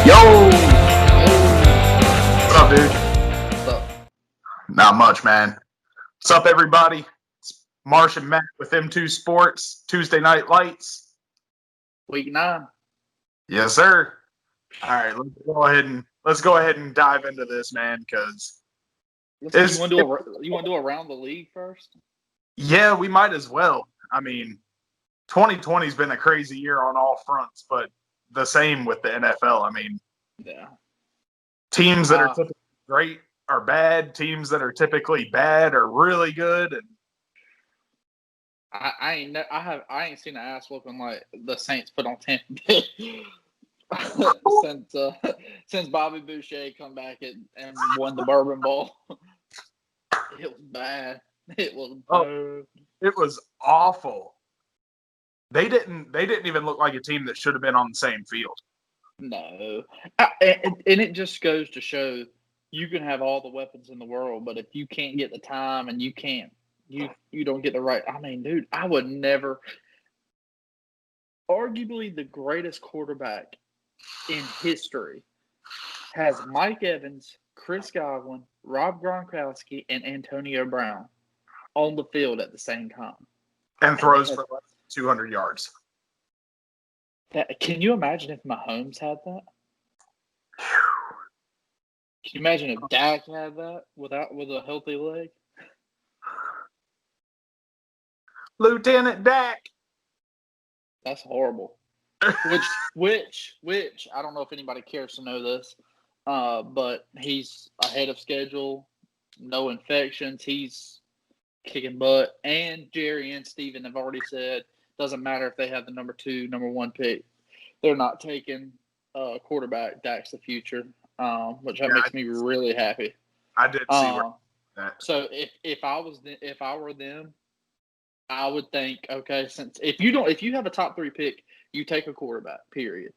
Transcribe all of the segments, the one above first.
Yo, what up, dude? What's up? Not much, man. What's up, everybody? It's Marsh and Matt with M2 Sports, Tuesday Night Lights. Week 9. Yes, sir. All right, let's go ahead and dive into this, man, because You want to do around the league first? yeah, we might as well. I mean, 2020's been a crazy year on all fronts, but the same with the NFL. I mean, Yeah. teams that are typically great are bad. Teams that are typically bad are really good. And I ain't seen an ass whooping like the Saints put on Tampa Bay since Bobby Boucher come back and won the Bourbon Bowl. It was bad. It was bad. It was awful. They didn't even look like a team that should have been on the same field. No, and it just goes to show you can have all the weapons in the world, but if you can't get the time and you don't get the right. I mean, dude, I would never. Arguably the greatest quarterback in history has Mike Evans, Chris Godwin, Rob Gronkowski, and Antonio Brown on the field at the same time. And throws for less than 200 yards. Can you imagine if Mahomes had that? Can you imagine if Dak had that with a healthy leg? Lieutenant Dak. That's horrible. Which I don't know if anybody cares to know this, but he's ahead of schedule, no infections, he's kicking butt, and Jerry and Steven have already said doesn't matter if they have the number 2, number 1 pick, they're not taking quarterback. Dak's the future, which makes me really happy. I did see that. So if I were them, I would think, okay, since if you have a top 3 pick, you take a quarterback, period.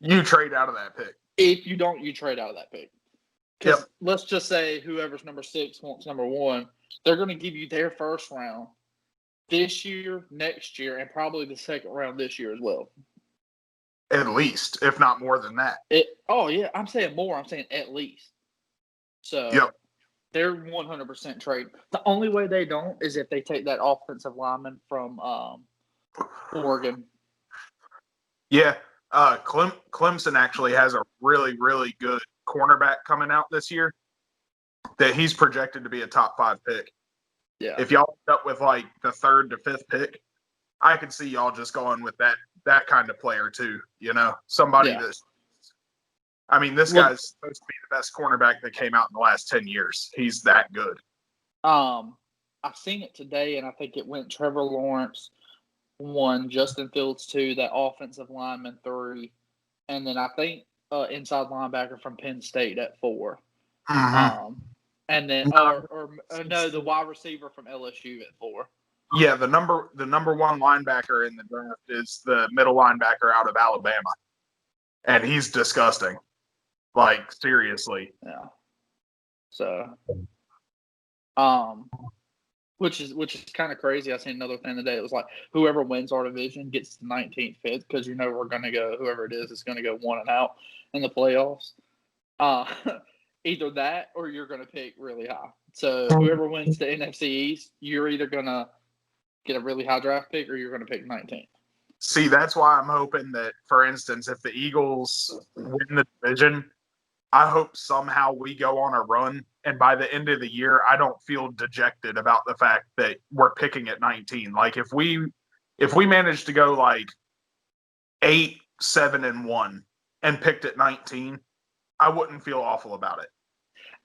You trade out of that pick. If you don't, you trade out of that pick. Because Yep. let's just say whoever's number 6 wants number 1, they're going to give you their first round this year, next year, and probably the second round this year as well. At least, if not more than that. I'm saying more. I'm saying at least. So yep. They're 100% trade. The only way they don't is if they take that offensive lineman from Oregon. Yeah. Clemson actually has a really, really good cornerback coming out this year that he's projected to be a top 5 pick. Yeah. If y'all end up with like the 3rd to 5th pick, I could see y'all just going with that kind of player too. You know, somebody that's. I mean, this guy's supposed to be the best cornerback that came out in the last 10 years. He's that good. I've seen it today, and I think it went Trevor Lawrence 1, Justin Fields 2, that offensive lineman 3, and then I think inside linebacker from Penn State at 4. Mm-hmm. And then the wide receiver from LSU at 4. Yeah, the number 1 linebacker in the draft is the middle linebacker out of Alabama, and he's disgusting. Like, seriously. Yeah. So, which is kind of crazy. I seen another thing today. It was like whoever wins our division gets the 19th pick because we're going to go. Whoever it is going to go 1 and out in the playoffs. Either that or you're going to pick really high. So whoever wins the NFC East, you're either going to get a really high draft pick or you're going to pick 19th. See, that's why I'm hoping that, for instance, if the Eagles win the division, I hope somehow we go on a run, and by the end of the year, I don't feel dejected about the fact that we're picking at 19. Like, if we manage to go like 8-7-1 and picked at 19, I wouldn't feel awful about it.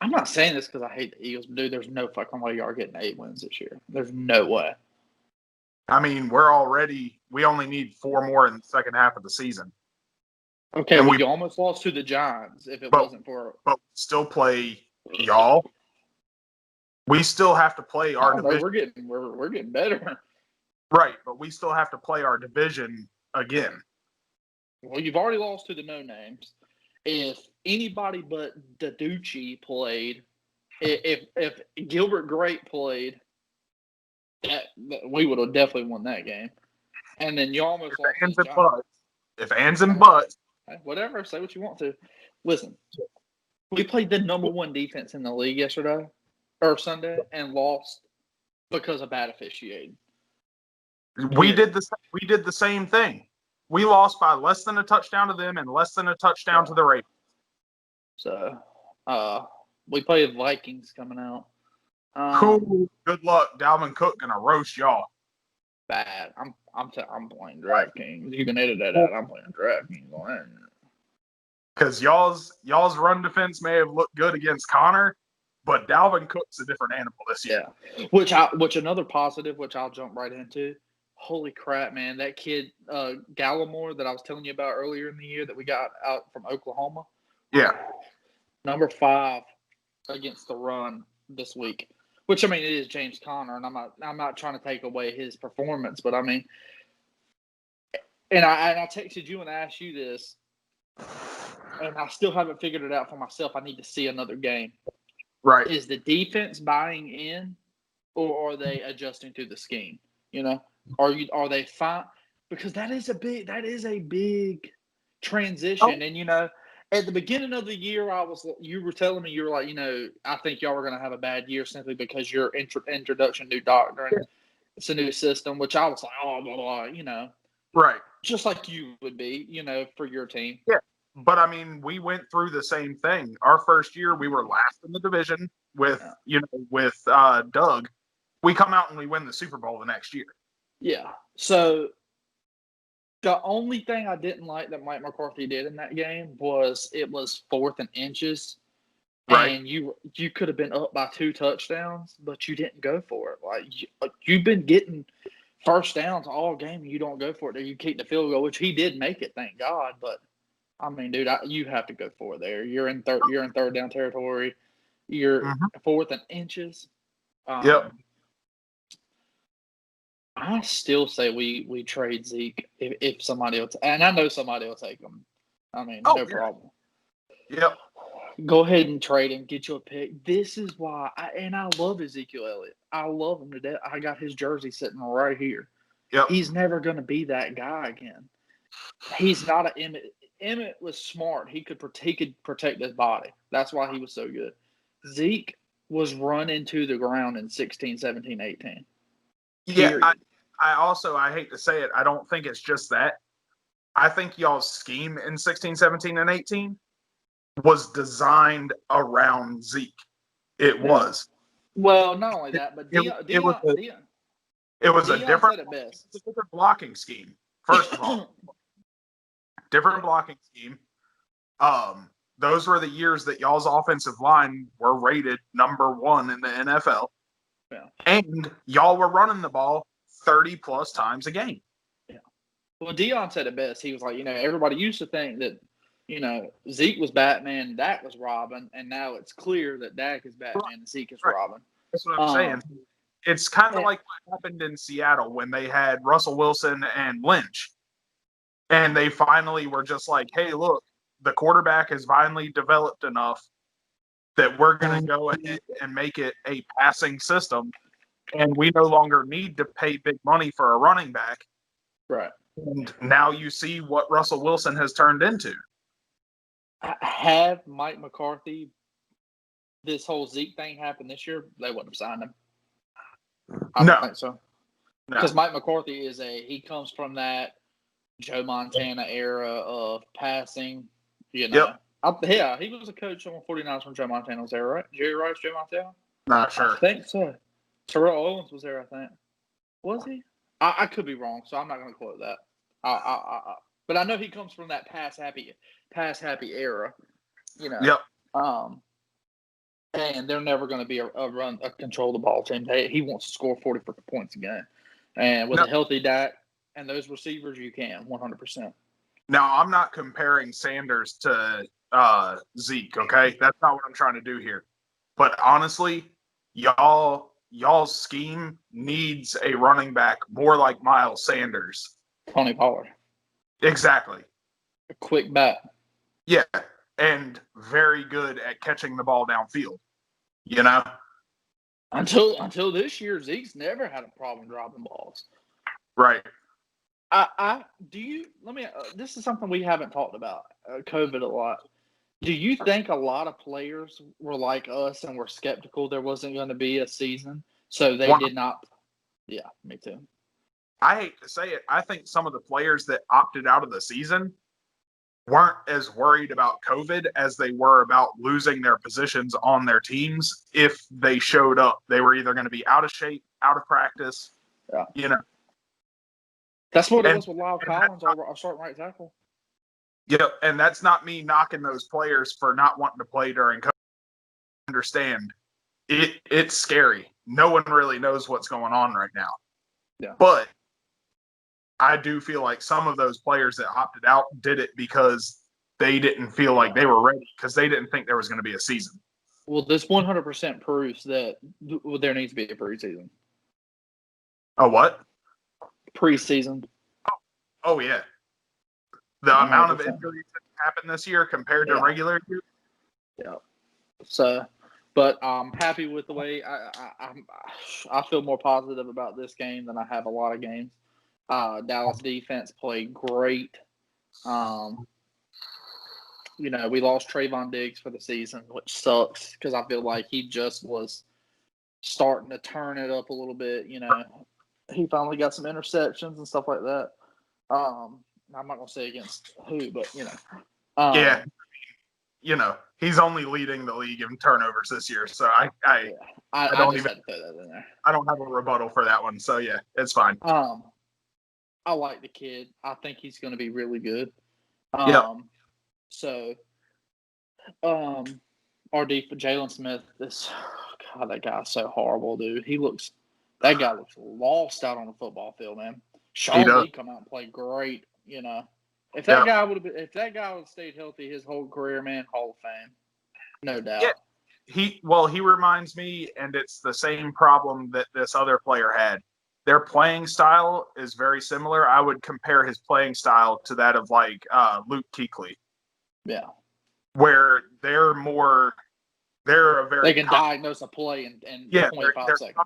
I'm not saying this because I hate the Eagles, but dude, there's no fucking way y'all are getting 8 wins this year. There's no way. I mean, we only need 4 more in the second half of the season. Okay, and we almost lost to the Giants if it wasn't for. But we still play y'all. We still have to play our division. We're getting better. Right, but we still have to play our division again. Well, you've already lost to the no names. If anybody but DiDucci played, if Gilbert Grape played, we would have definitely won that game. And then you almost lost to the Giants. If ands and buts. whatever. Say what you want to. Listen, we played the number one defense in the league yesterday or Sunday and lost because of bad officiating. We did the same thing. We lost by less than a touchdown to them and less than a touchdown to the Ravens. So, we play the Vikings coming out. Cool. Good luck. Dalvin Cook gonna roast y'all. Bad. I'm playing DraftKings. You can edit that out. I'm playing DraftKings. Because y'all's run defense may have looked good against Connor, but Dalvin Cook's a different animal this year. Yeah. Which another positive, which I'll jump right into. Holy crap, man! That kid Gallimore that I was telling you about earlier in the year that we got out from Oklahoma. Yeah. Number 5 against the run this week. Which, I mean, it is James Conner, and I'm not trying to take away his performance, but I mean, and I texted you and I asked you this, and I still haven't figured it out for myself. I need to see another game. Right. Is the defense buying in, or are they adjusting to the scheme? You know, are they fine? Because that is a big transition, and you know. At the beginning of the year, you were telling me, you were like, you know, I think y'all were going to have a bad year simply because your introduction, new doctrine, it's a new system, which I was like, oh, blah, blah, you know. Right. Just like you would be, you know, for your team. Yeah. But, I mean, we went through the same thing. Our first year, we were last in the division with Doug. We come out and we win the Super Bowl the next year. Yeah. So, the only thing I didn't like that Mike McCarthy did in that game was it was 4th and inches. Right. And you could have been up by 2 touchdowns, but you didn't go for it. Like you've been getting first downs all game, and you don't go for it. You keep the field goal, which he did make it, thank God. But I mean, dude, you have to go for it there. You're in third down territory. You're 4th and inches. Yep. I still say we trade Zeke if somebody else, and I know somebody will take him. I mean, no problem. Yep. Go ahead and trade him, get you a pick. This is why, I love Ezekiel Elliott. I love him to death. I got his jersey sitting right here. Yep. He's never going to be that guy again. He's not an Emmett. Emmett was smart. He could protect his body. That's why he was so good. Zeke was run into the ground in 16, 17, 18. Yeah, I hate to say it, I don't think it's just that. I think y'all's scheme in 16, 17, and 18 was designed around Zeke. It was. Well, not only that, but it was a different blocking scheme, first of all. Different blocking scheme. Those were the years that y'all's offensive line were rated number 1 in the NFL. Yeah. And y'all were running the ball 30-plus times a game. Yeah. Well, Deion said it best. He was like, you know, everybody used to think that, you know, Zeke was Batman, Dak was Robin, and now it's clear that Dak is Batman and Zeke is Robin. That's what I'm saying. It's kind of like what happened in Seattle when they had Russell Wilson and Lynch. And they finally were just like, hey, look, the quarterback has finally developed enough that we're going to go ahead and make it a passing system, and we no longer need to pay big money for a running back. Right. And now you see what Russell Wilson has turned into. Have Mike McCarthy, this whole Zeke thing happen this year, they wouldn't have signed him. I don't think so. Because Mike McCarthy he comes from that Joe Montana era of passing, you know. Yep. Yeah, he was a coach on 49ers when Joe Montana was there, right? Jerry Rice, Joe Montana? Not sure. I think so. Terrell Owens was there, I think. Was he? I could be wrong, so I'm not going to quote that. But I know he comes from that pass happy era, you know. Yep. And they're never going to be a control the ball team. He wants to score 40 points a game, and with a healthy Dak and those receivers, you can 100%. Now, I'm not comparing Sanders to Zeke, okay? That's not what I'm trying to do here. But honestly, y'all's scheme needs a running back more like Miles Sanders. Tony Pollard. Exactly. A quick bat. Yeah, and very good at catching the ball downfield, you know? Until this year, Zeke's never had a problem dropping balls. Right. This is something we haven't talked about, COVID a lot. Do you think a lot of players were like us and were skeptical there wasn't going to be a season, so they did not? Yeah, me too. I hate to say it. I think some of the players that opted out of the season weren't as worried about COVID as they were about losing their positions on their teams. If they showed up, they were either going to be out of shape, out of practice. Yeah. You know, that's what it was with Lyle Collins, our starting right tackle. Yep, and that's not me knocking those players for not wanting to play during COVID. Understand, it's scary. No one really knows what's going on right now. Yeah. But I do feel like some of those players that opted out did it because they didn't feel like they were ready because they didn't think there was going to be a season. Well, this 100% proves that there needs to be a preseason. A what? Preseason. Oh yeah. The 100%. Amount of injuries that happened this year compared to regular year. Yeah. So, but I'm happy with the way I feel more positive about this game than I have a lot of games. Dallas defense played great. We lost Trayvon Diggs for the season, which sucks because I feel like he just was starting to turn it up a little bit. He finally got some interceptions and stuff like that. I'm not gonna say against who, but yeah, he's only leading the league in turnovers this year, so I don't even had to throw that in there. I don't have a rebuttal for that one, so yeah, it's fine. I like the kid. I think he's going to be really good. So, RD for Jalen Smith. That guy's so horrible, dude. That guy looks lost out on the football field, man. Sean Lee come out and play great. If that guy would have stayed healthy his whole career, man, Hall of Fame, no doubt. Yeah. He reminds me, and it's the same problem that this other player had. Their playing style is very similar. I would compare his playing style to that of like Luke Kuechly. Yeah. Where they can diagnose a play in 25 seconds.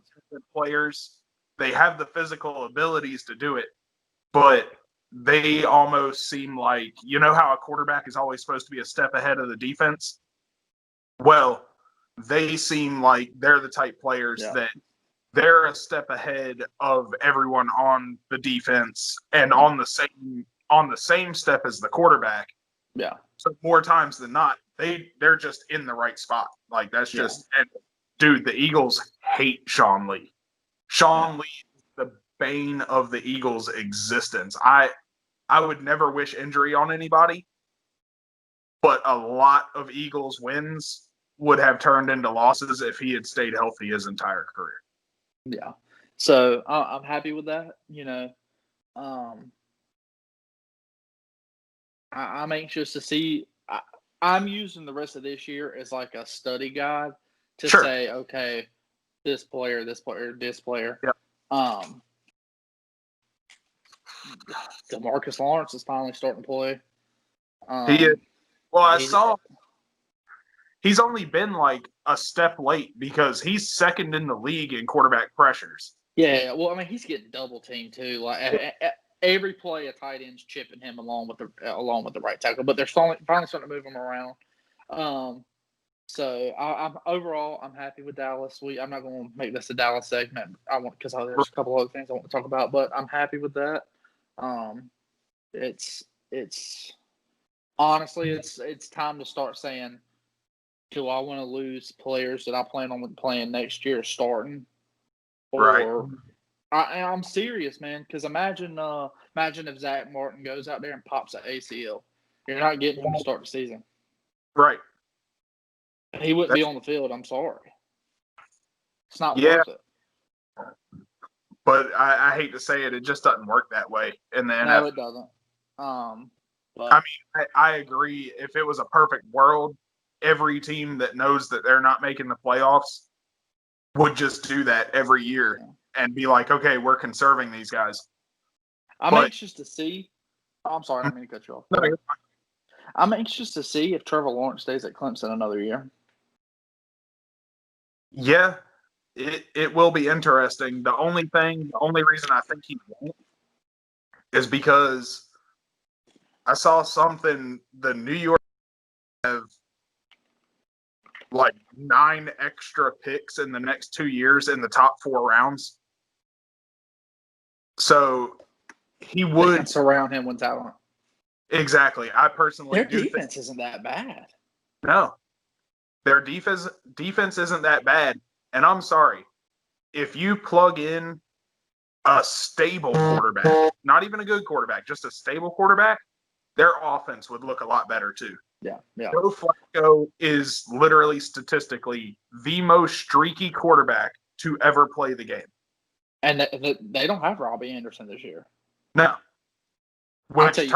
Players, they have the physical abilities to do it, but they almost seem like, how a quarterback is always supposed to be a step ahead of the defense? Well, they seem like they're the type players that they're a step ahead of everyone on the defense and on the same step as the quarterback. Yeah. So more times than not, they're just in the right spot. Like that's just and dude, the Eagles hate Sean Lee. Sean Lee is the bane of the Eagles' existence. I would never wish injury on anybody, but a lot of Eagles wins would have turned into losses if he had stayed healthy his entire career. Yeah. So I'm happy with that. I'm anxious to see. I'm using the rest of this year as like a study guide to say, okay, this player. Yeah. DeMarcus Lawrence is finally starting to play. He is. Well, I saw he's only been like a step late because he's second in the league in quarterback pressures. Yeah, well, I mean, he's getting double teamed too. Like every play, a tight end's chipping him along with the right tackle. But they're finally starting to move him around. So I'm happy with Dallas. I'm not going to make this a Dallas segment. Because there's a couple other things I want to talk about, but I'm happy with that. It's honestly it's time to start saying, do I want to lose players that I plan on playing next year starting? Or I'm serious, man. Because imagine if Zach Martin goes out there and pops an ACL. You're not getting him to start the season. Right. He wouldn't be on the field. I'm sorry. It's not worth it. But I hate to say it, it just doesn't work that way in the NFL. No, it doesn't. But I mean, I agree. If it was a perfect world, every team that knows that they're not making the playoffs would just do that every year and be like, okay, we're conserving these guys. I'm anxious to see. I'm sorry, I didn't mean to cut you off. No, you're fine. I'm anxious to see if Trevor Lawrence stays at Clemson another year. Yeah, it will be interesting. The only reason I think he won't is because I saw something. The New York have like 9 extra picks in the next 2 years in the top 4 rounds. So he They would can surround him with talent. exactly. I personally Their do defense isn't that bad. no. Their defense isn't that bad. And I'm sorry. If you plug in a stable quarterback, not even a good quarterback, just a stable quarterback, their offense would look a lot better too. Yeah. Joe Flacco is literally statistically the most streaky quarterback to ever play the game. And they don't have Robbie Anderson this year. No. Which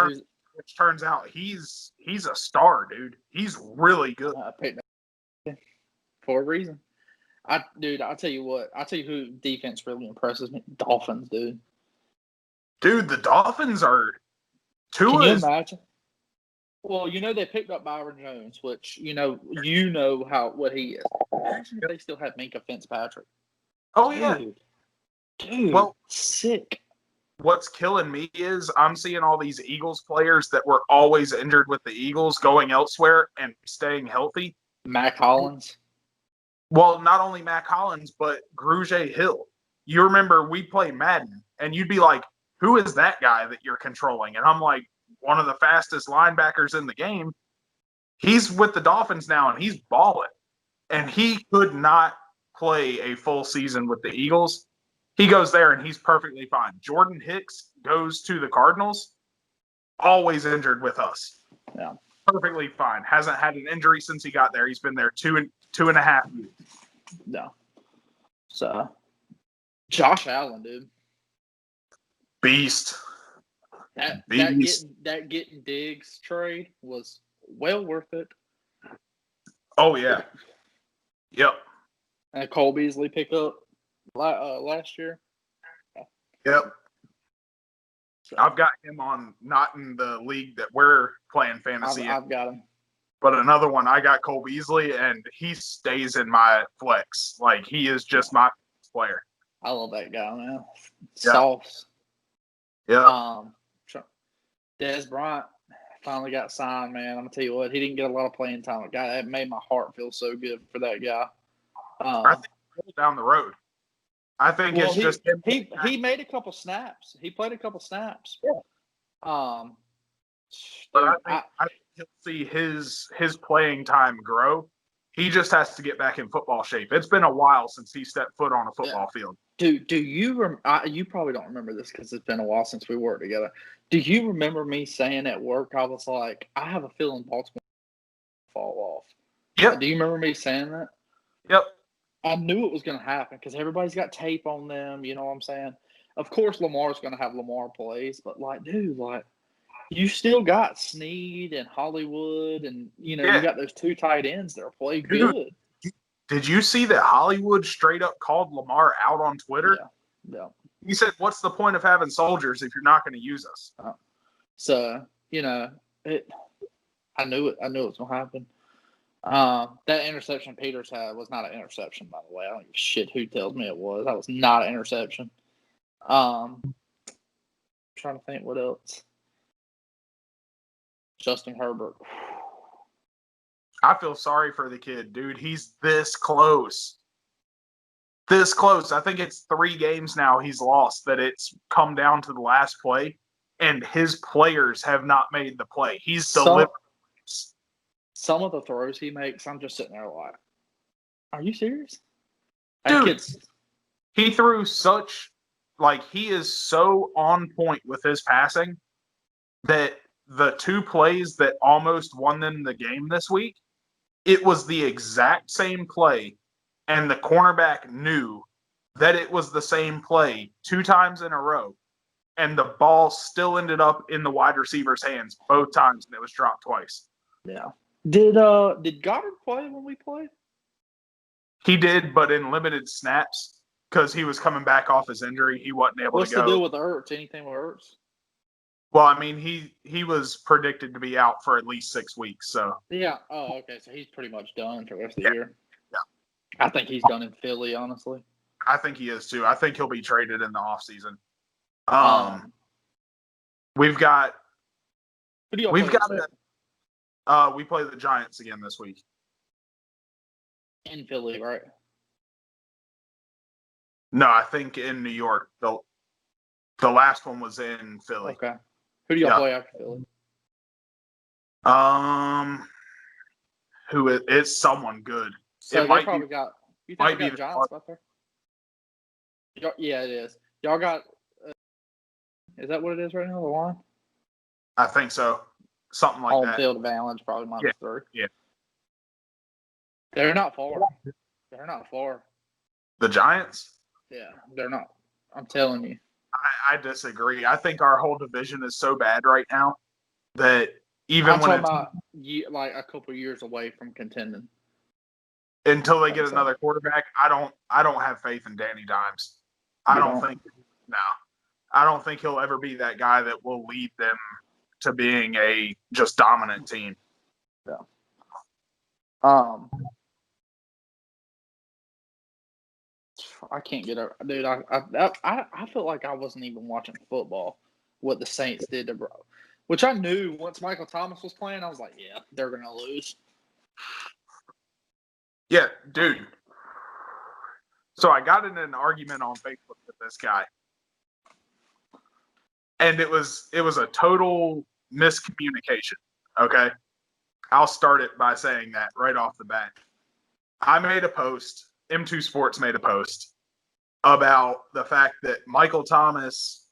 turns out he's a star, dude. He's really good. For a reason. I'll tell you what. I'll tell you who defense really impresses me. Dolphins, dude. Dude, the Dolphins are Can you imagine? Well, they picked up Byron Jones, which what he is. Imagine if they still had Minkah Fitzpatrick. Oh yeah. Dude. Well, sick. What's killing me is I'm seeing all these Eagles players that were always injured with the Eagles going elsewhere and staying healthy. Mac Hollins. Well, not only Mac Hollins, but Grugier Hill. You remember we play Madden, and you'd be like, who is that guy that you're controlling? And I'm like, one of the fastest linebackers in the game. He's with the Dolphins now, and he's balling. And he could not play a full season with the Eagles. He goes there, and he's perfectly fine. Jordan Hicks goes to the Cardinals, always injured with us. Yeah. Perfectly fine. Hasn't had an injury since he got there. He's been there two and a half years. No. So, Josh Allen, dude. Beast. That getting Diggs trade was well worth it. Oh, yeah. Yep. And Cole Beasley pickup last year. Yep. So, I've got him on, not in the league that we're playing fantasy. I've got him. But another one, I got Cole Beasley, and he stays in my flex. Like, he is just my player. I love that guy, man. Sauce. Yeah. Dez Bryant finally got signed, man. I'm going to tell you what, he didn't get a lot of playing time. That made my heart feel so good for that guy. I think he's down the road. I think it's just him. He made a couple snaps. He played a couple snaps. Yeah. But I think he'll see his playing time grow. He just has to get back in football shape. It's been a while since he stepped foot on a football field. Do you you probably don't remember this because it's been a while since we worked together. Do you remember me saying at work, I was like, I have a feeling Baltimore will fall off? Yep. Do you remember me saying that? Yep. I knew it was going to happen because everybody's got tape on them. You know what I'm saying? Of course, Lamar's going to have Lamar plays, but you still got Snead and Hollywood, and you got those 2 tight ends that are playing good. Did you see that Hollywood straight up called Lamar out on Twitter? Yeah. He said, "What's the point of having soldiers if you're not going to use us?" So I knew it was going to happen. That interception Peters had was not an interception, by the way. I don't give a shit who tells me it was. That was not an interception. Trying to think what else. Justin Herbert. I feel sorry for the kid, dude. He's this close. This close. I think it's 3 games now he's lost that it's come down to the last play, and his players have not made the play. He's delivered. Some of the throws he makes, I'm just sitting there like, are you serious? Dude, he threw he is so on point with his passing that the 2 plays that almost won them the game this week, it was the exact same play, and the cornerback knew that it was the same play 2 times in a row, and the ball still ended up in the wide receiver's hands both times, and it was dropped twice. Yeah. Did Goddard play when we played? He did, but in limited snaps because he was coming back off his injury. He wasn't able to go. What's the deal with Ertz? Anything with Ertz? Well, I mean, he was predicted to be out for at least 6 weeks. So yeah. Oh, okay. So he's pretty much done for the rest of the year. Yeah. I think he's done in Philly, honestly. I think he is too. I think he'll be traded in the offseason. We've got Who do y'all we've play got this week? we play the Giants again this week. In Philly, right? No, I think in New York. The last one was in Philly. Okay. Who do y'all play after Philly? Who it's someone good. So it they might probably be, got. You think might they be got the Giants out there? Yeah, it is. Y'all got. Is that what it is right now? The line. I think so. Something like Home that. field advantage, probably -3. Yeah. They're not far. They're not far. The Giants? Yeah, they're not. I'm telling you. I disagree. I think our whole division is so bad right now that even I'm when talking about like a couple years away from contending. until they get another quarterback, I don't have faith in Danny Dimes. I don't think he'll ever be that guy that will lead them to being a just dominant team. Yeah. I can't get over, dude. I feel like I wasn't even watching football. What the Saints did to bro, which I knew once Michael Thomas was playing, I was like, yeah, they're gonna lose. Yeah, dude. So I got in an argument on Facebook with this guy, and it was a total miscommunication. Okay, I'll start it by saying that right off the bat. I made a post. M2 Sports made a post about the fact that Michael Thomas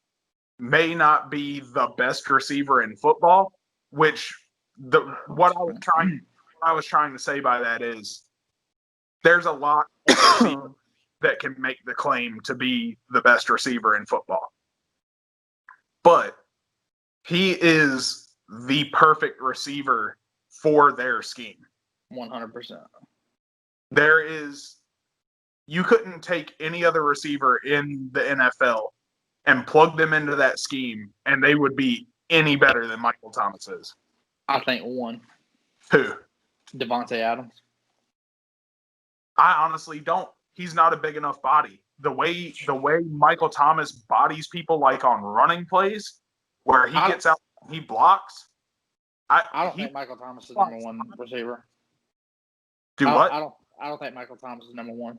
may not be the best receiver in football, which what I was trying to say by that is there's a lot of receivers that can make the claim to be the best receiver in football. But he is the perfect receiver for their scheme. 100%. You couldn't take any other receiver in the NFL and plug them into that scheme, and they would be any better than Michael Thomas is. I think one. Who? Davante Adams. I honestly don't. He's not a big enough body. The way Michael Thomas bodies people, like on running plays, where he gets out, he blocks. I don't think Michael Thomas is number one receiver. What? I don't think Michael Thomas is number one.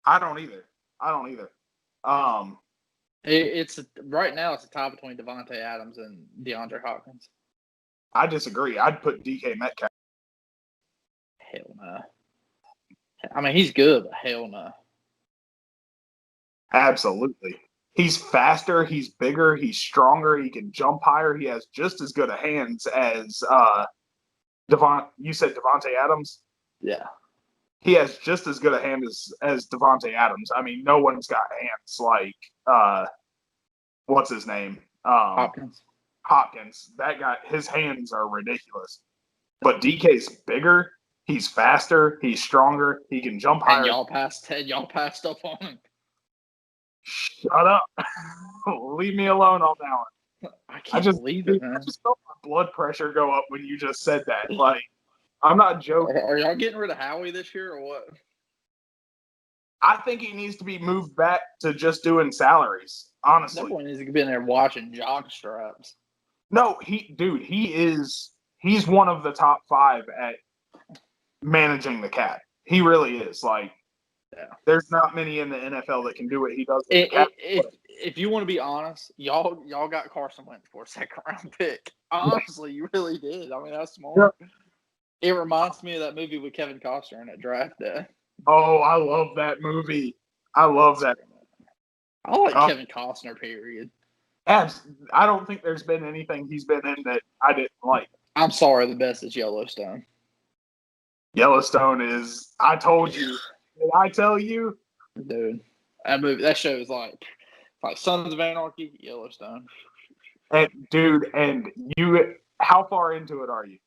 I don't either. It's right now. It's a tie between Davante Adams and DeAndre Hopkins. I disagree. I'd put DK Metcalf. Hell no. I mean, he's good, but hell no. Absolutely. He's faster. He's bigger. He's stronger. He can jump higher. He has just as good a hands as You said Davante Adams? Yeah. He has just as good a hand as Davante Adams. I mean, no one's got hands like what's his name? Hopkins. That guy, his hands are ridiculous. But DK's bigger. He's faster. He's stronger. He can jump higher. And y'all passed up on him. Shut up. Leave me alone on that one. I can't believe it, man. I just felt my blood pressure go up when you just said that. Like, I'm not joking. Are y'all getting rid of Howie this year or what? I think he needs to be moved back to just doing salaries, honestly. That boy needs to be in there watching jock straps. No, he's one of the top 5 at managing the cap. He really is. Like, yeah. There's not many in the NFL that can do what he does. If you want to be honest, y'all got Carson Wentz for a second-round pick. Honestly, you really did. I mean, that's smart. Yeah. It reminds me of that movie with Kevin Costner in it, Draft Day. Oh, I love that movie. I love that. I like Kevin Costner, period. I don't think there's been anything he's been in that I didn't like. I'm sorry, the best is Yellowstone. Yellowstone is, I told you. Did I tell you? Dude, that show is like Sons of Anarchy, Yellowstone. And you, how far into it are you?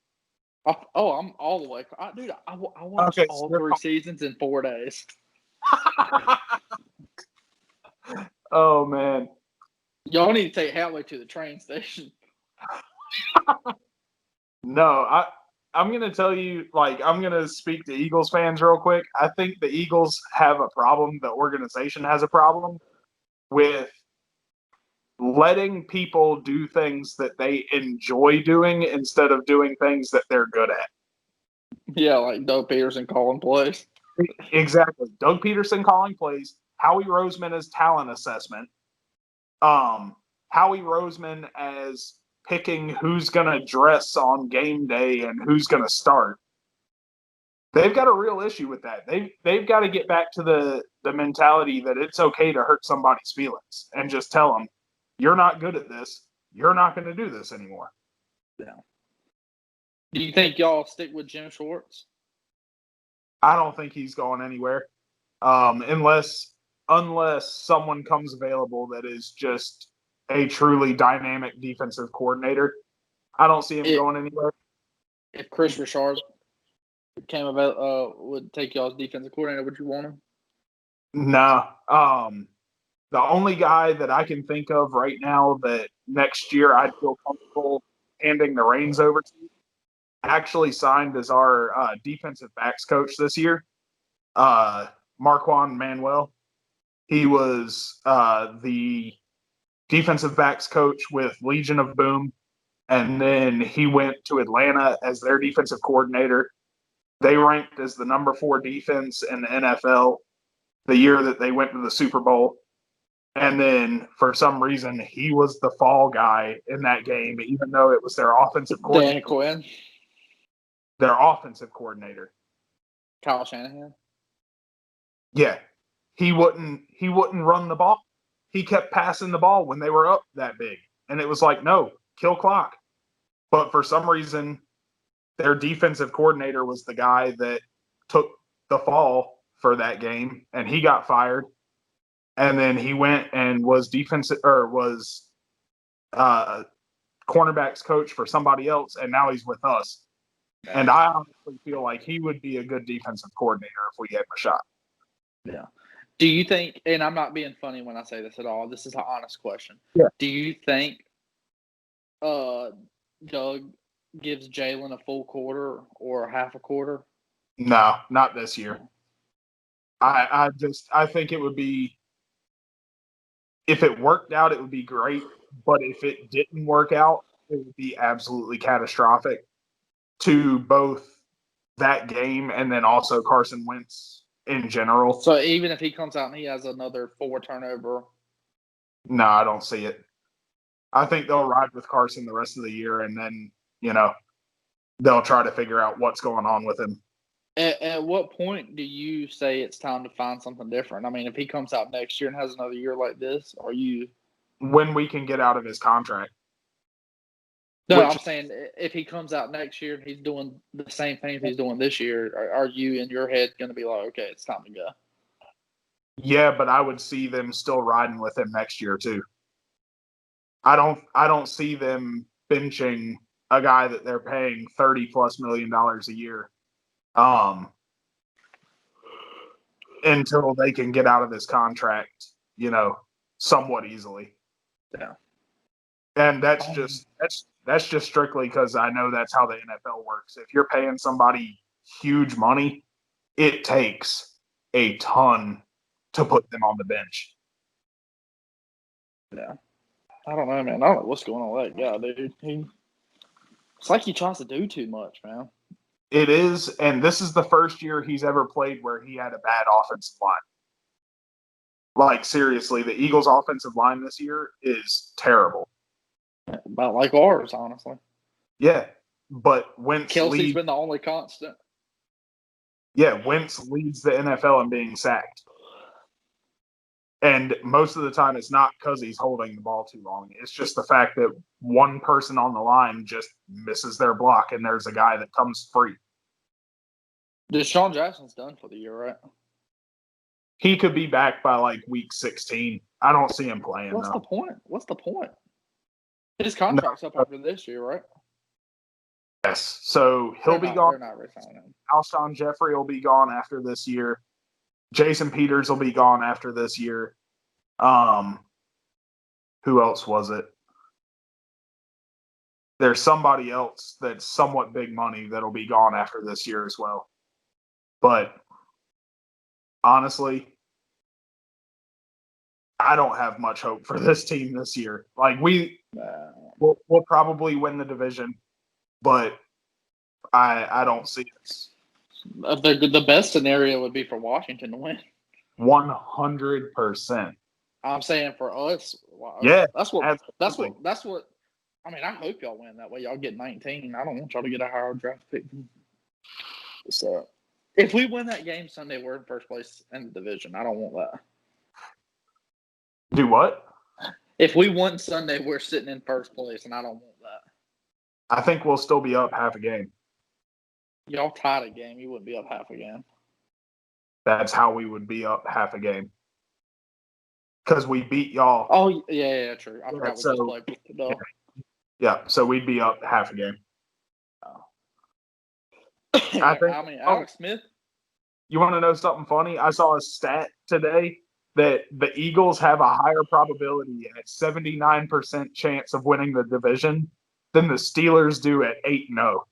Oh, I'm all the way. Dude, I watched all 3 seasons in 4 days. Oh, man. Y'all need to take Howie to the train station. No, I'm going to tell you, I'm going to speak to Eagles fans real quick. I think the Eagles have a problem. The organization has a problem with letting people do things that they enjoy doing instead of doing things that they're good at. Yeah, like Doug Peterson calling plays. Exactly. Doug Peterson calling plays, Howie Roseman as talent assessment, Howie Roseman as picking who's going to dress on game day and who's going to start. They've got a real issue with that. They've got to get back to the mentality that it's okay to hurt somebody's feelings and just tell them, you're not good at this. You're not going to do this anymore. Yeah. Do you think y'all stick with Jim Schwartz? I don't think he's going anywhere, unless someone comes available that is just a truly dynamic defensive coordinator. I don't see him going anywhere. If Chris Richard came about, would take y'all as defensive coordinator, would you want him? No. The only guy that I can think of right now that next year I'd feel comfortable handing the reins over to actually signed as our defensive backs coach this year, Marquand Manuel. He was the defensive backs coach with Legion of Boom, and then he went to Atlanta as their defensive coordinator. They ranked as the number 4 defense in the NFL the year that they went to the Super Bowl. And then for some reason, he was the fall guy in that game, even though it was their offensive coordinator. Dan Quinn. Their offensive coordinator. Kyle Shanahan. Yeah. He wouldn't run the ball. He kept passing the ball when they were up that big. And it was like, no, kill clock. But for some reason, their defensive coordinator was the guy that took the fall for that game, and he got fired. And then he went and was cornerbacks coach for somebody else, and now he's with us. And I honestly feel like he would be a good defensive coordinator if we gave him a shot. Yeah. Do you think, and I'm not being funny when I say this at all, this is an honest question. Yeah. Do you think Doug gives Jalen a full quarter or half a quarter? No, not this year. I think it would be, if it worked out, it would be great. But if it didn't work out, it would be absolutely catastrophic to both that game and then also Carson Wentz in general. So even if he comes out and he has another 4 turnover? No, I don't see it. I think they'll ride with Carson the rest of the year, and then, they'll try to figure out what's going on with him. At what point do you say it's time to find something different? I mean, if he comes out next year and has another year like this, are you? When we can get out of his contract. No, I'm saying if he comes out next year and he's doing the same thing he's doing this year, are you in your head going to be like, okay, it's time to go? Yeah, but I would see them still riding with him next year too. I don't see them benching a guy that they're paying $30+ million a year until they can get out of this contract, somewhat easily. Yeah. And that's just strictly because I know that's how the NFL works. If you're paying somebody huge money, it takes a ton to put them on the bench. Yeah. I don't know, man. I don't know what's going on with that guy, dude. It's like he tries to do too much, man. It is, and this is the first year he's ever played where he had a bad offensive line. Like, seriously, the Eagles' offensive line this year is terrible. About like ours, honestly. Yeah, but Wentz Kelsey's been the only constant. Yeah, Wentz leads the NFL in being sacked. And most of the time, it's not because he's holding the ball too long. It's just the fact that one person on the line just misses their block, and there's a guy that comes free. Deshaun Jackson's done for the year, right? He could be back by like week 16. I don't see him playing. What's the point? His contract's up after this year, right? Yes. So he'll be gone. They're not resigning him. Alshon Jeffrey will be gone after this year. Jason Peters will be gone after this year. Who else was it? There's somebody else that's somewhat big money that'll be gone after this year as well. But honestly, I don't have much hope for this team this year. Like we'll probably win the division, but I don't see it. The best scenario would be for Washington to win. 100%. I'm saying for us, Yeah, that's what. absolutely. I mean, I hope y'all win that way. Y'all get 19. I don't want y'all to get a higher draft pick. So, if we win that game Sunday, we're in first place in the division. I don't want that. Do what? If we won Sunday, we're sitting in first place, and I don't want that. I think we'll still be up half a game. Y'all tied a game. You wouldn't be up half a game. That's how we would be up half a game. Because we beat y'all. Oh, yeah, true. I forgot we just played with the dog. Yeah, so we'd be up half a game. Oh. I mean, Alex Smith. You want to know something funny? I saw a stat today that the Eagles have a higher probability at 79% chance of winning the division than the Steelers do at 8-0.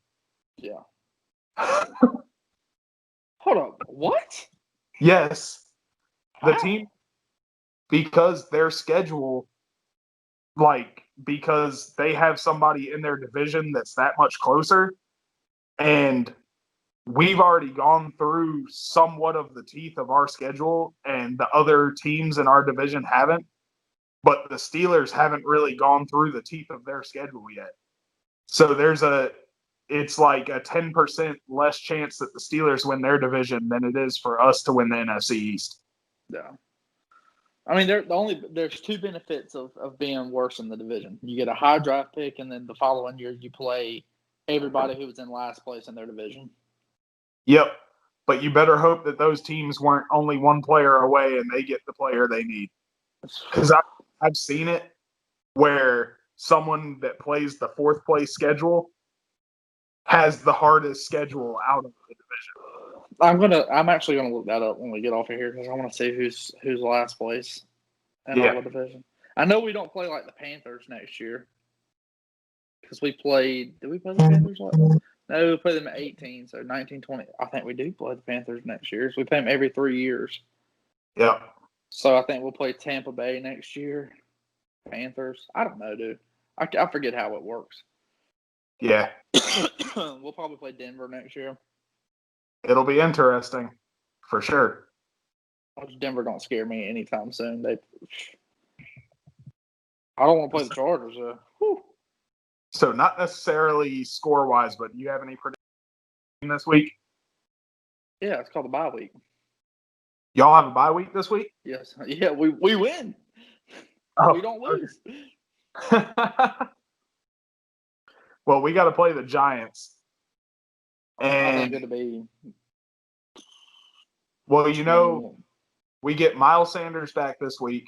Yeah. Hold on. What? Yes. The How? team, because their schedule, because they have somebody in their division that's that much closer, and we've already gone through somewhat of the teeth of our schedule, and the other teams in our division haven't. But the Steelers haven't really gone through the teeth of their schedule yet. So it's like a 10% less chance that the Steelers win their division than it is for us to win the NFC East. Yeah. I mean, there's two benefits of being worse in the division. You get a high draft pick, and then the following year you play everybody who was in last place in their division. Yep. But you better hope that those teams weren't only one player away and they get the player they need. Because I've seen it where someone that plays the fourth place schedule has the hardest schedule out of the division. I'm actually gonna look that up when we get off of here because I want to see who's last place in our division. I know we don't play like the Panthers next year because we played. Did we play the Panthers? No, we play them at 18, so 19, 20. I think we do play the Panthers next year. So we play them every 3 years. Yeah. So I think we'll play Tampa Bay next year. Panthers. I don't know, dude. I forget how it works. Yeah. We'll probably play Denver next year. It'll be interesting, for sure. Denver don't scare me anytime soon. I don't want to play the Chargers. So not necessarily score-wise, but do you have any predictions this week? Yeah, it's called the bye week. Y'all have a bye week this week? Yes. Yeah, we win. We don't lose. Well, we got to play the Giants. I think it'll be. Well, we get Miles Sanders back this week.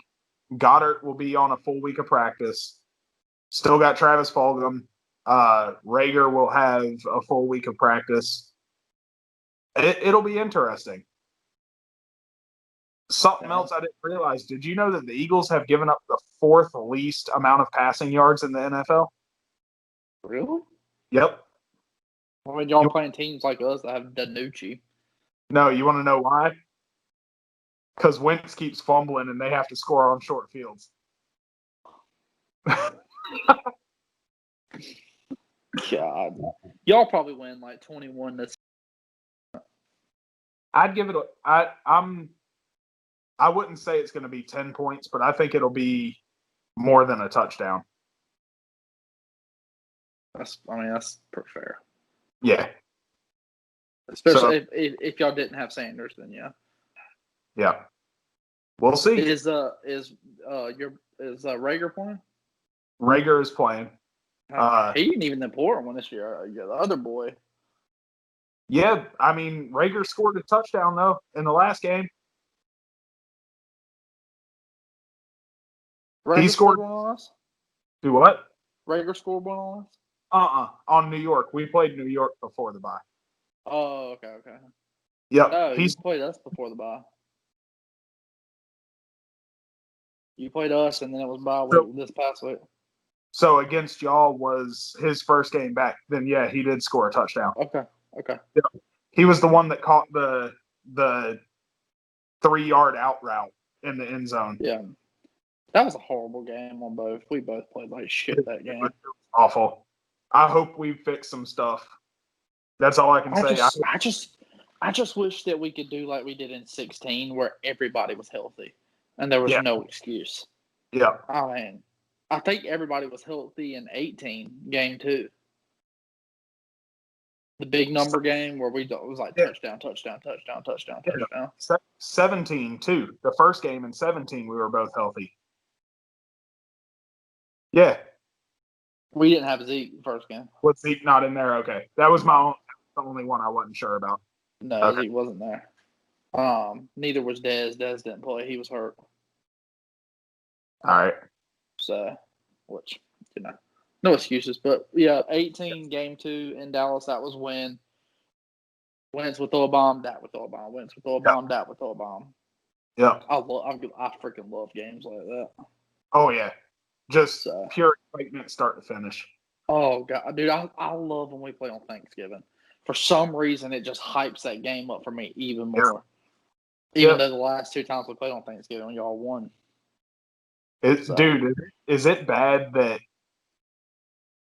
Goddard will be on a full week of practice. Still got Travis Fulgham. Rager will have a full week of practice. It'll be interesting. Something else I didn't realize. Did you know that the Eagles have given up the fourth least amount of passing yards in the NFL? Really? Yep. I mean, y'all playing teams like us that have Danucci. No, you want to know why? Because Wentz keeps fumbling and they have to score on short fields. God. Y'all probably win like 21 this. I'd give it I wouldn't say it's going to be 10 points, but I think it'll be more than a touchdown. That's pretty fair. Yeah. Especially if y'all didn't have Sanders, then yeah. Yeah. We'll see. Is Rager playing? Rager is playing. He ain't even the important one this year. The other boy. Yeah, I mean, Rager scored a touchdown though in the last game. Rager he scored one on us? Do what? Rager scored one on us? On New York. We played New York before the bye. Oh, okay. Yep. No, he played us before the bye. You played us, and then it was bye week this past week. So against y'all was his first game back. Then yeah, he did score a touchdown. Okay. Yep. He was the one that caught the 3-yard out route in the end zone. Yeah. That was a horrible game on both. We both played like shit that game. Awful. I hope we fix some stuff. That's all I can say. I just wish that we could do like we did in 16, where everybody was healthy and there was Yeah. no excuse. Yeah. I mean, I think everybody was healthy in 18, game 2. The big number game where it was like touchdown. 17 too. The first game in 17, we were both healthy. Yeah. We didn't have Zeke the first game. Was Zeke not in there? Okay. That was the only one I wasn't sure about. No, Okay. Zeke wasn't there. Neither was Dez. Dez didn't play. He was hurt. All right. So, which, no excuses. But, yeah, 18, game 2 in Dallas, that was when Wentz would throw a bomb, that would throw a bomb. Wentz would throw a bomb, that would throw a bomb. Yeah. I freaking love games like that. Oh, yeah. Just pure excitement start to finish. Oh, God. Dude, I love when we play on Thanksgiving. For some reason, it just hypes that game up for me even more. Even though the last 2 times we played on Thanksgiving, y'all won. Dude, is it bad that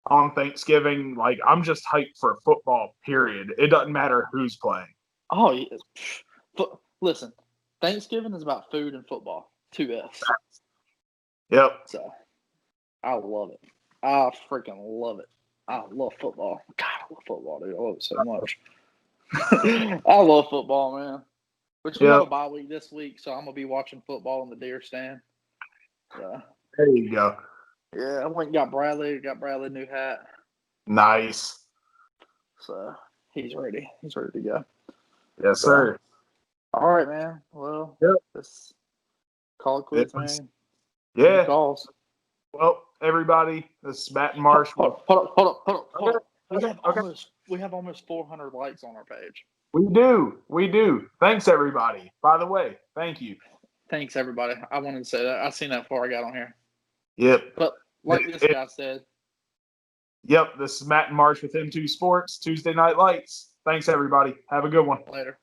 on Thanksgiving, like, I'm just hyped for football, period. It doesn't matter who's playing. Oh, yeah. Listen, Thanksgiving is about food and football. 2 F's. Yep. So, I love it. I freaking love it. I love football. God, I love football, dude. I love it so much. I love football, man. Which we have a bye week this week, so I'm going to be watching football in the deer stand. So, there you go. Yeah, I went and got Bradley a new hat. Nice. So, he's ready. He's ready to go. Yes, sir. All right, man. Well, let's call it quits, man. Yeah. Calls. Well, everybody, this is Matt and Marsh. Hold up. We have almost 400 likes on our page. We do. Thanks, everybody. By the way, thank you. Thanks, everybody. I wanted to say that. I seen that before I got on here. Yep. But like this guy said. Yep. This is Matt and Marsh with M2 Sports, Tuesday Night Lights. Thanks, everybody. Have a good one. Later.